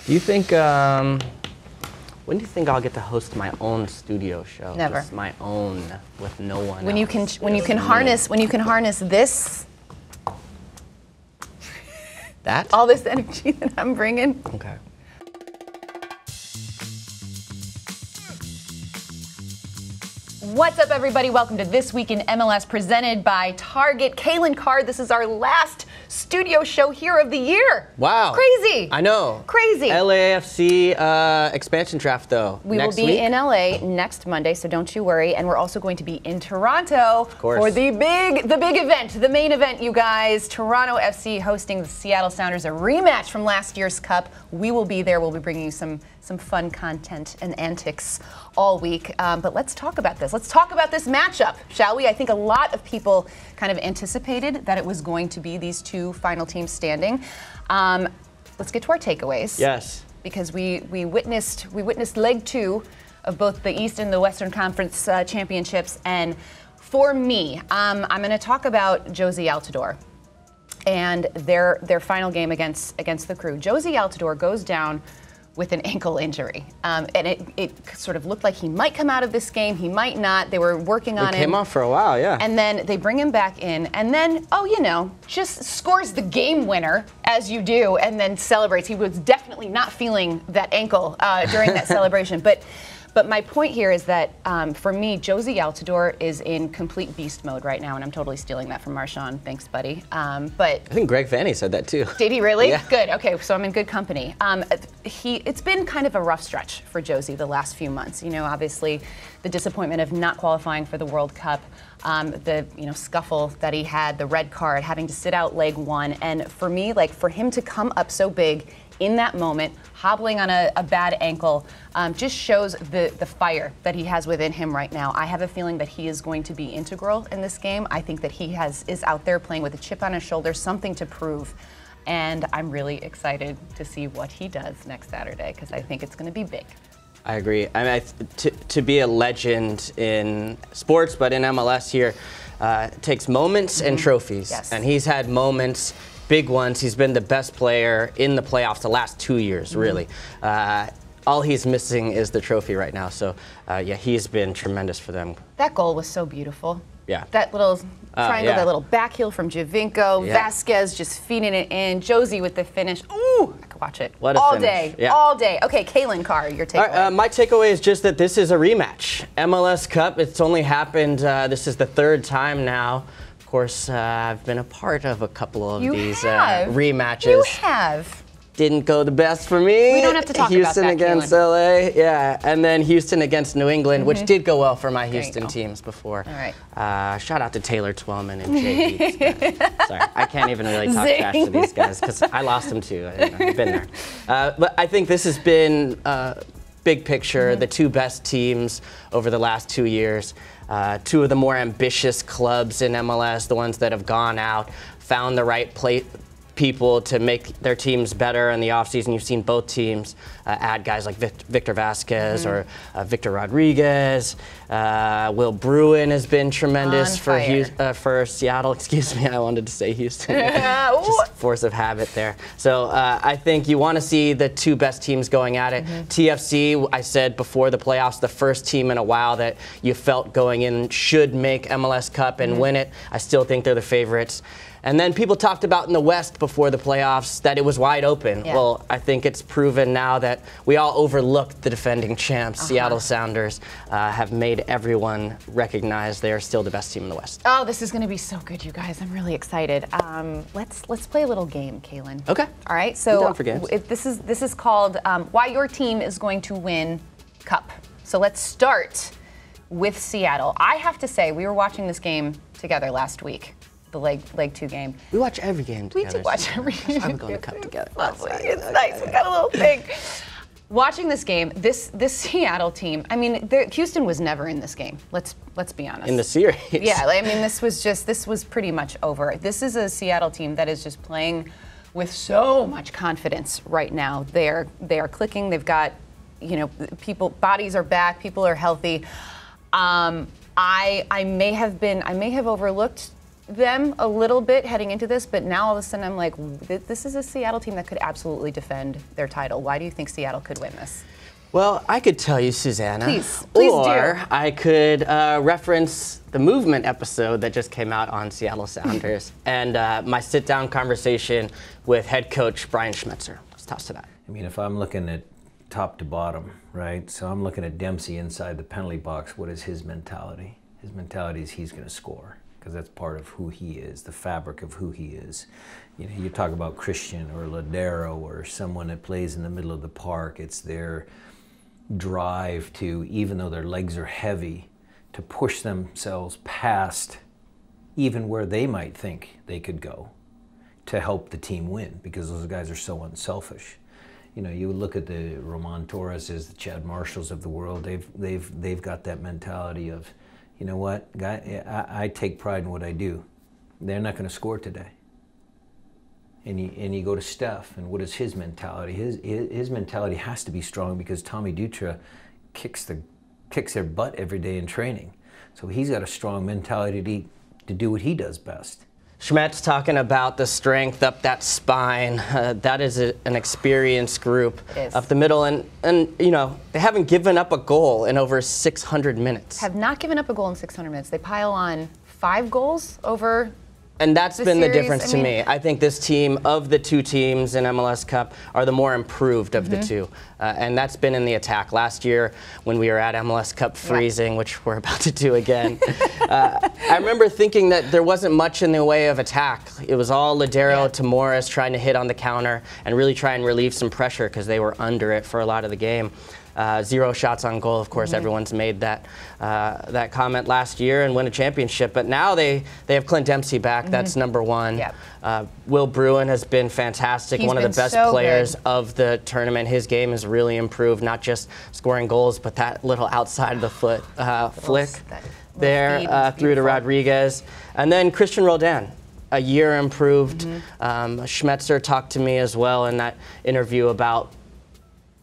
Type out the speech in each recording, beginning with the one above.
Do you think, when do you think I'll get to host my own studio show? Never. Just my own, with no one When else. when you can harness this, That? all this energy that I'm bringing. Okay. What's up, everybody? Welcome to This Week in MLS, presented by Target. Calen Card, this is our last studio show here of the year. Wow. Crazy. I know. Crazy. LAFC expansion draft, though. We will be in LA next Monday, so don't you worry. And we're also going to be in Toronto for the big event, the main event, you guys. Toronto FC hosting the Seattle Sounders, a rematch from last year's Cup. We will be there. We'll be bringing you some fun content and antics all week. But let's talk about this. Let's talk about this matchup, shall we? I think a lot of people kind of anticipated that it was going to be these two final teams standing. Let's get to our takeaways. Yes. Because we witnessed leg two of both the East and the Western Conference championships. And for me, I'm going to talk about Jozy Altidore and their final game against the Crew. Jozy Altidore goes down with an ankle injury. And it sort of looked like he might come out of this game, he might not. They were working on him. He came off for a while, yeah. And then they bring him back in, and then, just scores the game winner, as you do, and then celebrates. He was definitely not feeling that ankle during that celebration. But my point here is that, for me, Jozy Altidore is in complete beast mode right now, and I'm totally stealing that from Marshawn. Thanks, buddy. But I think Greg Vanny said that too. Did he really? Yeah. Good. Okay, so I'm in good company. It's been kind of a rough stretch for Jozy the last few months. You know, obviously, the disappointment of not qualifying for the World Cup, the scuffle that he had, the red card, having to sit out leg one, and for me, for him to come up so big in that moment, hobbling on a bad ankle, just shows the fire that he has within him right now. I have a feeling that he is going to be integral in this game. I think that he is out there playing with a chip on his shoulder, something to prove. And I'm really excited to see what he does next Saturday, because I think it's going to be big. I agree. I mean, to be a legend in sports, but in MLS here, takes moments and trophies. Yes. And he's had moments, big ones. He's been the best player in the playoffs the last 2 years, really. All he's missing is the trophy right now. So, yeah, he's been tremendous for them. That goal was so beautiful. Yeah. That little triangle, yeah. that little back heel from Javinko, Yeah. Vasquez just feeding it in, Jozy with the finish. Ooh, I could watch it What a all finish. day, Yeah. all day. Okay, Calen Carr, your takeaway. All right, my takeaway is just that this is a rematch. MLS Cup, it's only happened, this is the third time now. Of course, I've been a part of a couple of these rematches. You have. Didn't go the best for me. We don't have to talk about that, Houston against LA, yeah, and then Houston against New England, which did go well for my There you Houston go. teams before. All right. Shout out to Taylor Twellman and Jay Heath. Sorry, I can't even really talk trash to these guys because I lost them too. I've been there. But I think this has been big picture, the two best teams over the last 2 years. Two of the more ambitious clubs in MLS, the ones that have gone out, found the right people to make their teams better in the offseason. You've seen both teams add guys like Victor Vasquez or Victor Rodriguez. Will Bruin has been tremendous for Seattle. Excuse me, I wanted to say Houston. Just force of habit there. So I think you want to see the two best teams going at it. TFC, I said before the playoffs, the first team in a while that you felt going in should make MLS Cup and win it. I still think they're the favorites. And then people talked about in the West before the playoffs that it was wide open. Yeah. Well, I think it's proven now that we all overlooked the defending champs. Seattle Sounders have made everyone recognize they're still the best team in the West. Oh, this is going to be so good, you guys. I'm really excited. Let's play a little game, Calen. Okay. All right. So down for games. This is called Why Your Team is Going to Win Cup. So let's start with Seattle. I have to say, we were watching this game together last week. The leg two game. We watch every game together. We do watch every game. That's why we're going to Cup together. Lovely. It's nice. We got a little thing. Watching this game, this Seattle team. I mean, Houston was never in this game. Let's be honest. In the series. Yeah. I mean, this was pretty much over. This is a Seattle team that is just playing with so much confidence right now. They are clicking. They've got, bodies are back. People are healthy. I may have overlooked them a little bit heading into this, but now all of a sudden I'm like, this is a Seattle team that could absolutely defend their title. Why do you think Seattle could win this? Well, I could tell you, Susannah. Please or do. I could reference the Movement episode that just came out on Seattle Sounders and my sit-down conversation with head coach Brian Schmetzer. Let's toss to that. I mean, if I'm looking at top to bottom, right? So I'm looking at Dempsey inside the penalty box. What is his mentality? His mentality is he's going to score, because that's part of who he is, the fabric of who he is. You know, you talk about Christian or Ladero or someone that plays in the middle of the park. It's their drive to, even though their legs are heavy, to push themselves past even where they might think they could go to help the team win, because those guys are so unselfish. You know, you look at the Roman Torreses, the Chad Marshalls of the world. They've got that mentality of, you know what, guy, I take pride in what I do. They're not going to score today. And you go to Steph, and what is his mentality? His mentality has to be strong, because Tommy Dutra kicks their butt every day in training. So he's got a strong mentality to do what he does best. Schmetz talking about the strength up that spine. That is an experienced group up the middle, and you know, they haven't given up a goal in over 600 minutes. Have not given up a goal in 600 minutes. They pile on 5 goals over. And that's been the difference to I mean, me. I think this team, of the 2 teams in MLS Cup, are the more improved of the 2. And that's been in the attack. Last year, when we were at MLS Cup freezing, which we're about to do again, I remember thinking that there wasn't much in the way of attack. It was all Ladero to Morris trying to hit on the counter and really try and relieve some pressure, because they were under it for a lot of the game. 0 shots on goal, of course. Everyone's made that that comment last year and win a championship. But now they have Clint Dempsey back. That's number 1. Yep. Will Bruin has been fantastic. One of the best players of the tournament. His game has really improved, not just scoring goals, but that little outside of the foot flick there through to Rodriguez. And then Christian Roldan. A year improved. Schmetzer talked to me as well in that interview about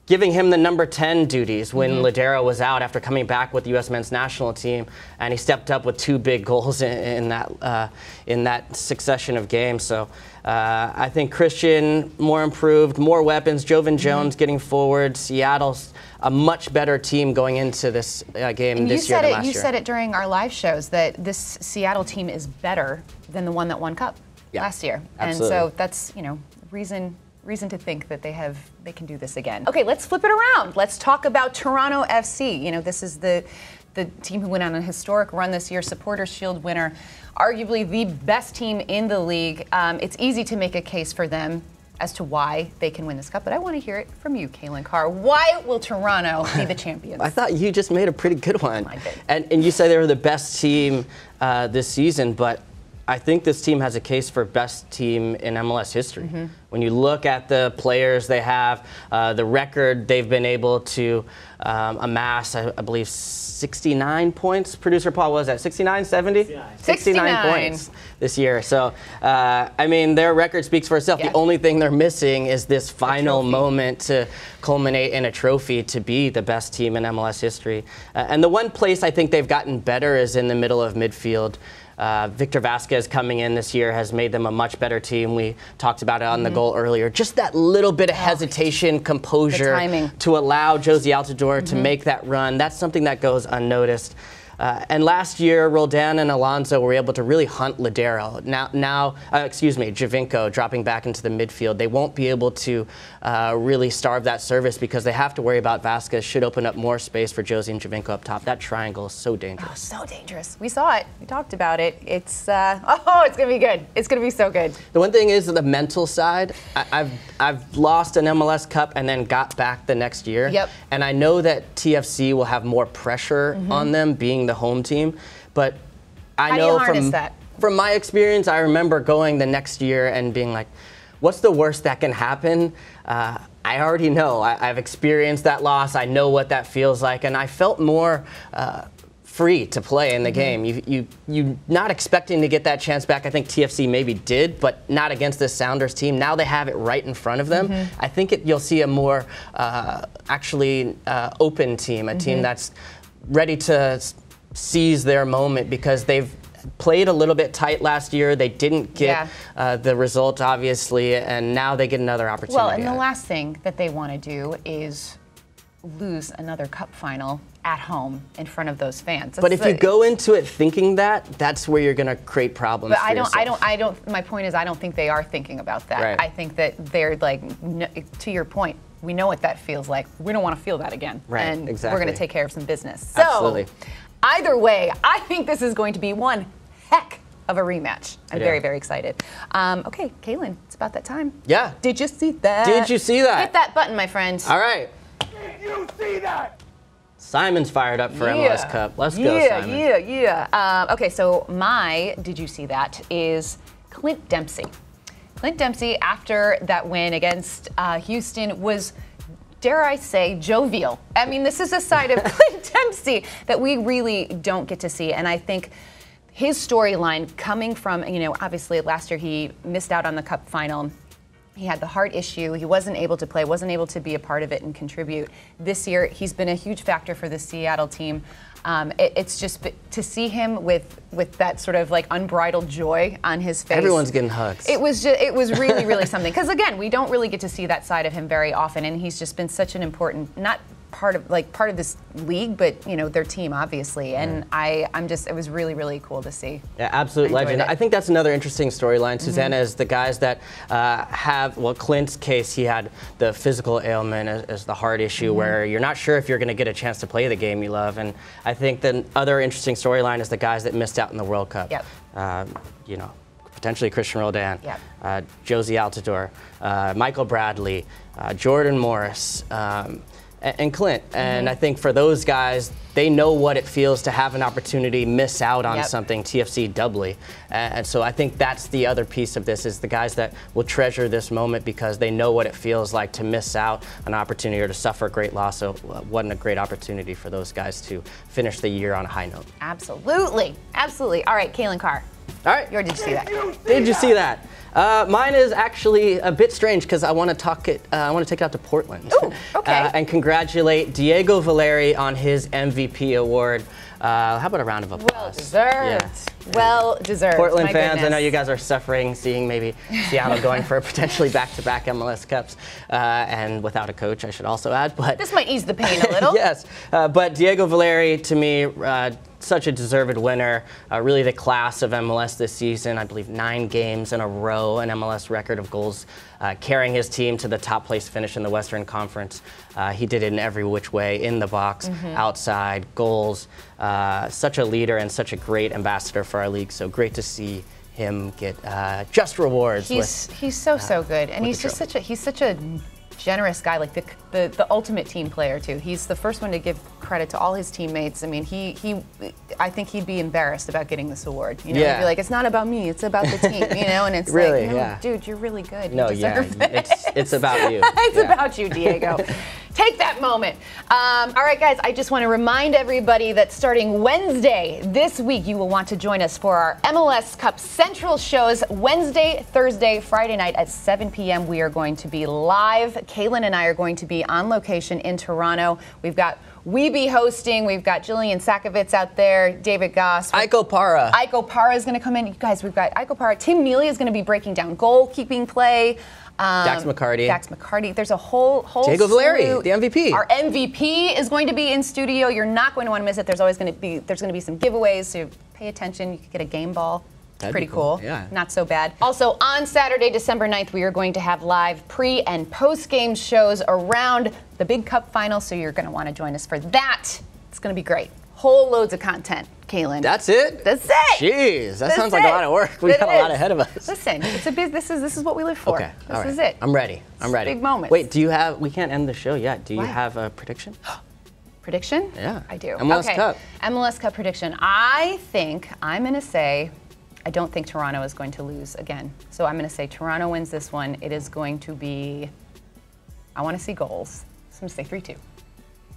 giving him the number 10 duties when Ladero was out after coming back with the U.S. men's national team, and he stepped up with 2 big goals in that succession of games. So I think Christian more improved, more weapons. Jovan Jones getting forward. Seattle's a much better team going into this game this year than last year. You said it during our live shows that this Seattle team is better than the one that won Cup last year, absolutely. And so that's, you know, reason to think that they can do this again. Okay, let's flip it around. Let's talk about Toronto FC. You know, this is the team who went on a historic run this year, Supporters Shield winner, arguably the best team in the league. It's easy to make a case for them as to why they can win this cup, but I want to hear it from you, Calen Carr. Why will Toronto be the champions? I thought you just made a pretty good one. I did. And you said they were the best team this season, but I think this team has a case for best team in MLS history. When you look at the players they have, the record they've been able to amass, I believe 69 points. Producer Paul, what was that, 69, 70? 69 points this year. So, I mean, their record speaks for itself. The only thing they're missing is this final moment to culminate in a trophy to be the best team in MLS history. And the one place I think they've gotten better is in the middle of midfield. Victor Vasquez coming in this year has made them a much better team. We talked about it on the goal earlier. Just that little bit of hesitation, composure to allow Jozy Altidore to make that run. That's something that goes unnoticed. And last year, Roldan and Alonso were able to really hunt Ladero. Javinko dropping back into the midfield. They won't be able to really starve that service, because they have to worry about Vasquez. Should open up more space for Jozy and Javinko up top. That triangle is so dangerous. Oh, so dangerous. We saw it. We talked about it. It's it's gonna be good. It's gonna be so good. The one thing is the mental side. I've lost an MLS Cup and then got back the next year. And I know that TFC will have more pressure on them being the home team, but I know from my experience, I remember going the next year and being like, what's the worst that can happen? I already know. I've experienced that loss. I know what that feels like, and I felt more free to play in the game. You not expecting to get that chance back. I think TFC maybe did, but not against this Sounders team. Now they have it right in front of them. I think you'll see a more open team, a team that's ready to seize their moment, because they've played a little bit tight last year. They didn't get the result, obviously, and now they get another opportunity. Well, and the last thing that they want to do is lose another cup final at home in front of those fans. But if you go into it thinking that, that's where you're going to create problems. But I don't. My point is, I don't think they are thinking about that. Right. I think that they're like, to your point, we know what that feels like. We don't want to feel that again. Right. And exactly. we're going to take care of some business. So, absolutely. Either way, I think this is going to be one heck of a rematch. I'm very, very excited. Okay, Calen, it's about that time. Yeah. Did you see that? Did you see that? Hit that button, my friend. All right. Did you see that? Simon's fired up for MLS Cup. Let's go, Simon. Okay, so my Did You See That is Clint Dempsey. Clint Dempsey, after that win against Houston, was, dare I say, jovial. I mean, this is a side of Clint Dempsey that we really don't get to see. And I think his storyline coming from, obviously last year he missed out on the Cup final. He had the heart issue. He wasn't able to play, wasn't able to be a part of it and contribute. This year, he's been a huge factor for the Seattle team. It's just to see him with that sort of like unbridled joy on his face. Everyone's getting hugs. It was really, really something. Because again, we don't really get to see that side of him very often, and he's just been such an important, not part of this league, but their team obviously. And it was really, really cool to see. Yeah, absolute legend. I think that's another interesting storyline. Susannah is the guys that Clint's case, he had the physical ailment as the heart issue, where you're not sure if you're going to get a chance to play the game you love. And I think the other interesting storyline is the guys that missed out in the World Cup. Yep. Potentially Christian Roldan, Yep. Jozy Altidore, Michael Bradley, Jordan Morris, and Clint. And I think for those guys, they know what it feels to have an opportunity, miss out on something, TFC doubly. And so I think that's the other piece of this, is the guys that will treasure this moment because they know what it feels like to miss out on an opportunity or to suffer a great loss. So what a great opportunity for those guys to finish the year on a high note. Absolutely. Absolutely. All right, Calen Carr. All right. Did you see that? Did you see that? Mine is actually a bit strange because I want to take it out to Portland. Ooh, okay. And congratulate Diego Valeri on his MVP award. How about a round of applause? Well deserved. Yeah. Well deserved. Portland My fans, goodness. I know you guys are suffering seeing maybe Seattle going for potentially back-to-back MLS Cups and without a coach, I should also add. But this might ease the pain a little. Yes, but Diego Valeri, to me, such a deserved winner. Really the class of MLS this season. I believe 9 games in a row, an MLS record of goals, carrying his team to the top place finish in the Western Conference. He did it in every which way, in the box, outside, goals. Such a leader and such a great ambassador for our league. So great to see him get just rewards. He's so good, and he's just such a generous guy, like the ultimate team player too. He's the first one to give credit to all his teammates. I mean, I think he'd be embarrassed about getting this award. He'd be like, it's not about me, it's about the team. And it's really, like, no, dude, you're really good. No, you deserve this. It's about you. It's about you, Diego. Take that moment. All right, guys, I just want to remind everybody that starting Wednesday this week, you will want to join us for our MLS Cup Central shows Wednesday, Thursday, Friday night at 7 p.m. We are going to be live. Calen and I are going to be on location in Toronto. We've got Weeby hosting. We've got Jillian Sakovitz out there, David Goss. Iko Para. Iko Para is going to come in. You guys, we've got Iko Para. Tim Mealy is going to be breaking down goalkeeping play. Dax McCarty. There's a whole Diego Valeri, the MVP. Our MVP is going to be in studio. You're not going to want to miss it. There's going to be some giveaways, so pay attention. You could get a game ball. That'd pretty be cool. Yeah. Not so bad. Also, on Saturday, December 9th, we are going to have live pre- and post-game shows around the big Cup final, so you're going to want to join us for that. It's going to be great. Whole loads of content, Calen. That's it? That's it. Jeez, that sounds like a lot of work. We got a lot ahead of us. Listen, it's a this is what we live for. Okay, this is it. I'm ready. Big moments. Wait, we can't end the show yet. Do you have a prediction? Prediction? Yeah. I do. MLS Cup. MLS Cup prediction. I think I'm going to say, I don't think Toronto is going to lose again. So I'm going to say Toronto wins this one. It is going to be, I want to see goals. So I'm going to say 3-2.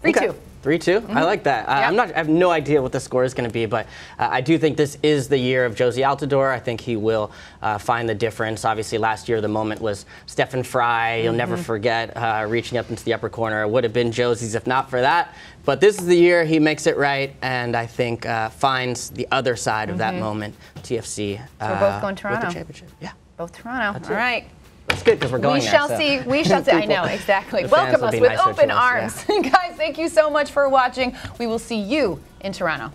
3-2. 3-2? I like that. I have no idea what the score is going to be, but I do think this is the year of Jozy Altidore. I think he will find the difference. Obviously, last year the moment was Stefan Fry. You'll never forget reaching up into the upper corner. It would have been Jozy's if not for that. But this is the year he makes it right, and I think finds the other side of that moment, TFC. So we're both going Toronto. With the championship. Yeah. Both Toronto. That's All right. That's good because we're going We shall see. We shall see. I know, exactly. Welcome us with open arms. Guys, thank you so much for watching. We will see you in Toronto.